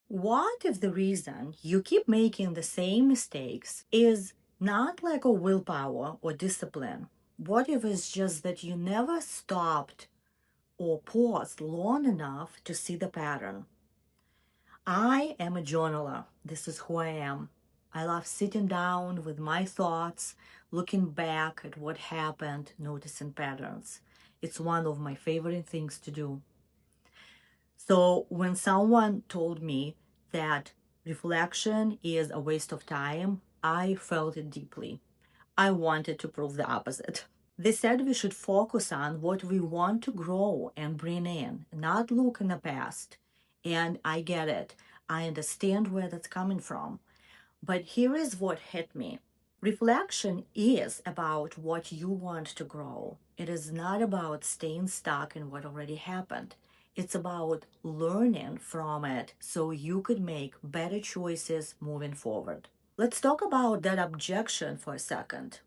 What if the reason you keep making the same mistakes is not like a willpower or discipline? What if it's just that you never stopped or paused long enough to see the pattern? I am a journaler. This is who I am. I love sitting down with my thoughts, looking back at what happened, noticing patterns. It's one of my favorite things to do. So when someone told me that reflection is a waste of time, I felt it deeply. I wanted to prove the opposite. They said we should focus on what we want to grow and bring in, not look in the past. And I get it. I understand where that's coming from. But here is what hit me. Reflection is about what you want to grow. It is not about staying stuck in what already happened. It's about learning from it so you could make better choices moving forward. Let's talk about that objection for a second.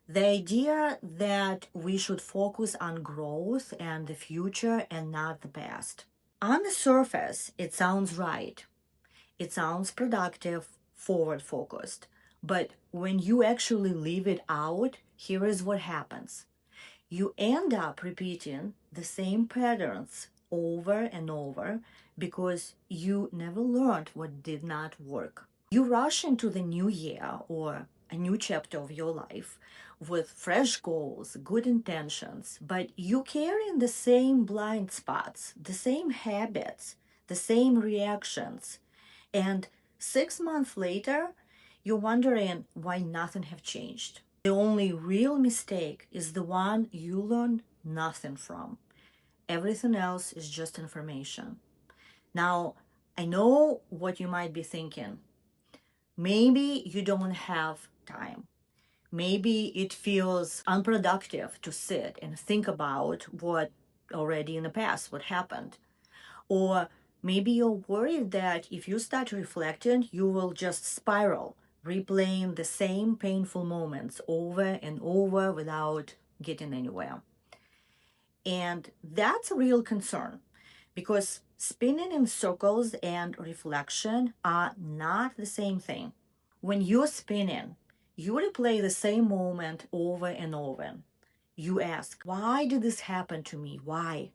The idea that we should focus on growth and the future and not the past. On the surface, it sounds right. It sounds productive, forward focused. But when you actually leave it out, here is what happens. You end up repeating the same patterns over and over because you never learned what did not work. You rush into the new year or a new chapter of your life with fresh goals, good intentions, but you carry the same blind spots, the same habits, the same reactions, and 6 months later, you're wondering why nothing have changed. The only real mistake is the one you learned nothing from. Everything else is just information. Now, I know what you might be thinking. Maybe you don't have time. Maybe it feels unproductive to sit and think about what already in the past, what happened. Or maybe you're worried that if you start reflecting, you will just spiral, replaying the same painful moments over and over without getting anywhere. And that's a real concern because spinning in circles and reflection are not the same thing. When you're spinning, you replay the same moment over and over. You ask, why did this happen to me? Why?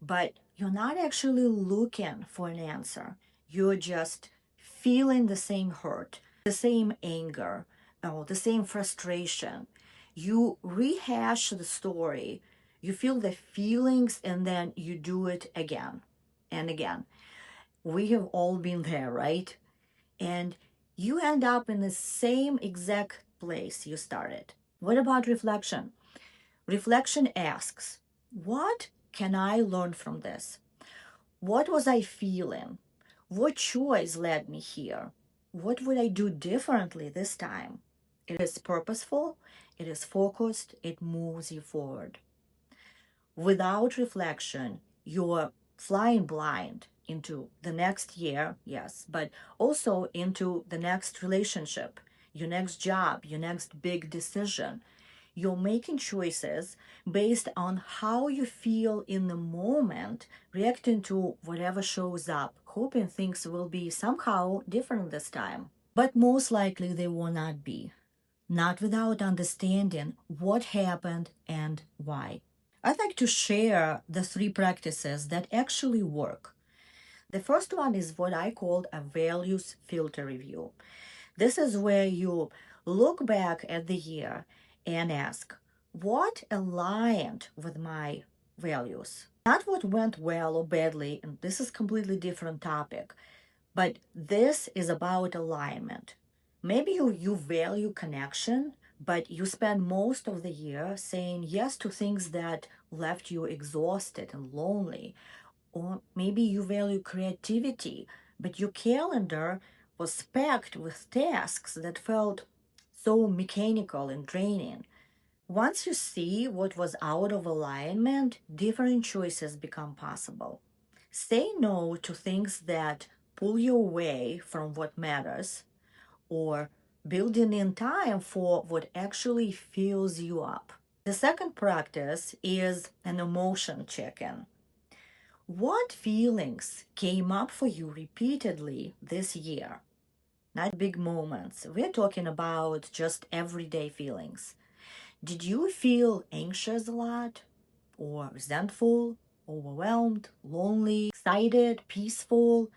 But you're not actually looking for an answer. You're just feeling the same hurt, the same anger, or the same frustration. You rehash the story, you feel the feelings, and then you do it again and again. We have all been there, right? And you end up in the same exact place you started. What about reflection? Reflection asks, what can I learn from this? What was I feeling? What choice led me here? What would I do differently this time? It is purposeful, it is focused, it moves you forward. Without reflection, you're flying blind into the next year, yes, but also into the next relationship, your next job, your next big decision. You're making choices based on how you feel in the moment, reacting to whatever shows up, hoping things will be somehow different this time. But most likely they will not be, not without understanding what happened and why. I'd like to share the three practices that actually work. The first one is what I call a values filter review. This is where you look back at the year and ask, what aligned with my values? Not what went well or badly, and this is completely different topic, but this is about alignment. Maybe you value connection, but you spend most of the year saying yes to things that left you exhausted and lonely. Or maybe you value creativity, but your calendar was packed with tasks that felt so mechanical and draining. Once you see what was out of alignment, different choices become possible. Say no to things that pull you away from what matters, or building in time for what actually fills you up. The second practice is an emotion check in. What feelings came up for you repeatedly this year? Not big moments. We're talking about just everyday feelings. Did you feel anxious a lot? Or resentful? Overwhelmed? Lonely? Excited? Peaceful?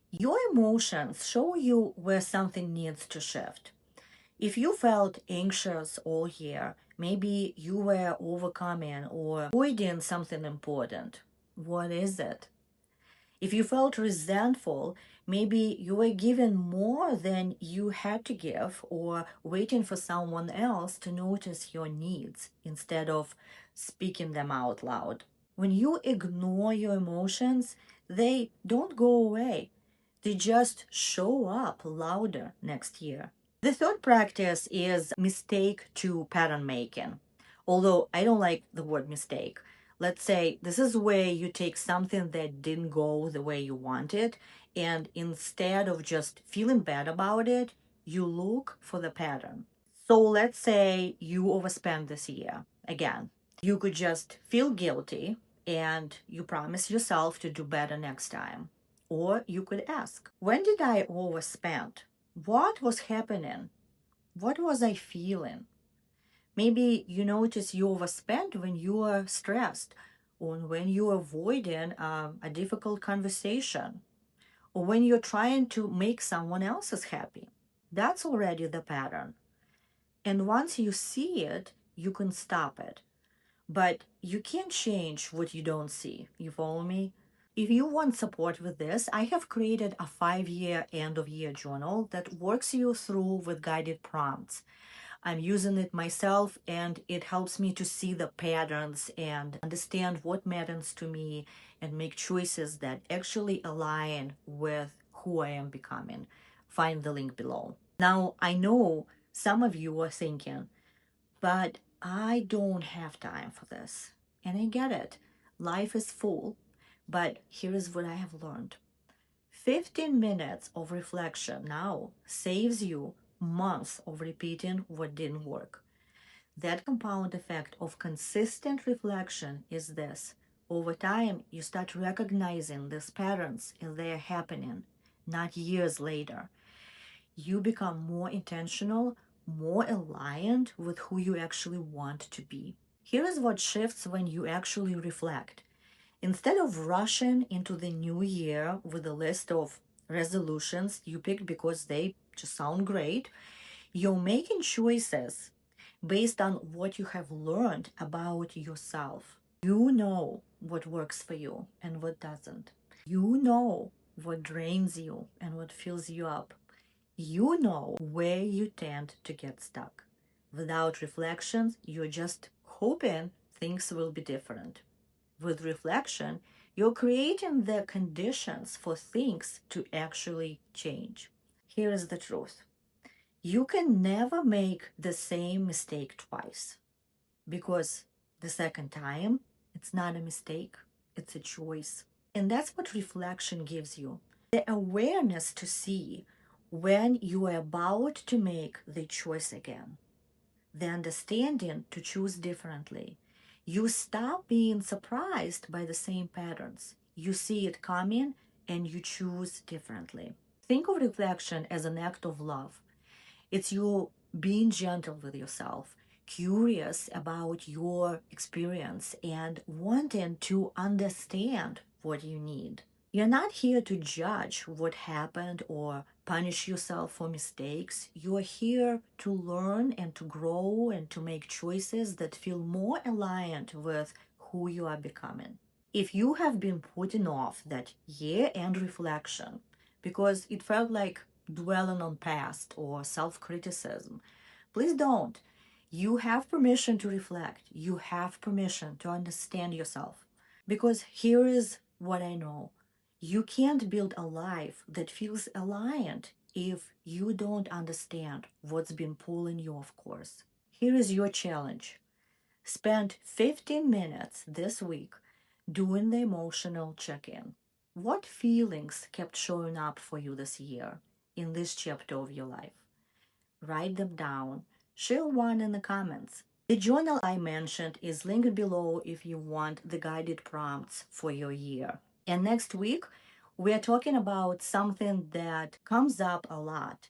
Your emotions show you where something needs to shift. If you felt anxious all year, maybe you were overcoming or avoiding something important. What is it? If you felt resentful, maybe you were giving more than you had to give or waiting for someone else to notice your needs instead of speaking them out loud. When you ignore your emotions, they don't go away. They just show up louder next year. The third practice is mistake to pattern making. Although I don't like the word mistake. Let's say this is where you take something that didn't go the way you wanted, and instead of just feeling bad about it, you look for the pattern. So let's say you overspend this year. Again, you could just feel guilty and you promise yourself to do better next time. Or you could ask, when did I overspend? What was happening? What was I feeling? Maybe you notice you overspent when you are stressed, or when you're avoiding a difficult conversation, or when you're trying to make someone else's happy. That's already the pattern. And once you see it, you can stop it. But you can't change what you don't see. You follow me? If you want support with this, I have created a 5-year end of year journal that works you through with guided prompts. I'm using it myself and it helps me to see the patterns and understand what matters to me and make choices that actually align with who I am becoming. Find the link below. Now, I know some of you are thinking, but I don't have time for this. And I get it. Life is full. But here is what I have learned. 15 minutes of reflection now saves you months of repeating what didn't work. That compound effect of consistent reflection is this. Over time, you start recognizing these patterns as they are happening, not years later. You become more intentional, more aligned with who you actually want to be. Here is what shifts when you actually reflect. Instead of rushing into the new year with a list of resolutions you picked because they just sound great, you're making choices based on what you have learned about yourself. You know what works for you and what doesn't. You know what drains you and what fills you up. You know where you tend to get stuck. Without reflections, you're just hoping things will be different. With reflection, you're creating the conditions for things to actually change. Here is the truth. You can never make the same mistake twice because the second time, it's not a mistake, it's a choice. And that's what reflection gives you. The awareness to see when you are about to make the choice again. The understanding to choose differently. You stop being surprised by the same patterns. You see it coming and you choose differently. Think of reflection as an act of love. It's you being gentle with yourself, curious about your experience, and wanting to understand what you need. You're not here to judge what happened or punish yourself for mistakes. You're here to learn and to grow and to make choices that feel more aligned with who you are becoming. If you have been putting off that year-end reflection because it felt like dwelling on past or self-criticism, please don't. You have permission to reflect. You have permission to understand yourself. Because here is what I know. You can't build a life that feels aligned if you don't understand what's been pulling you off course. Here is your challenge. Spend 15 minutes this week doing the emotional check-in. What feelings kept showing up for you this year in this chapter of your life? Write them down. Share one in the comments. The journal I mentioned is linked below if you want the guided prompts for your year. And next week, we're talking about something that comes up a lot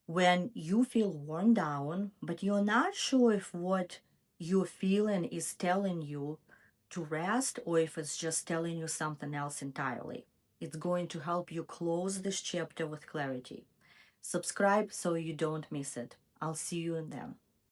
when you feel worn down, but you're not sure if what you're feeling is telling you to rest or if it's just telling you something else entirely. It's going to help you close this chapter with clarity. Subscribe so you don't miss it. I'll see you in there.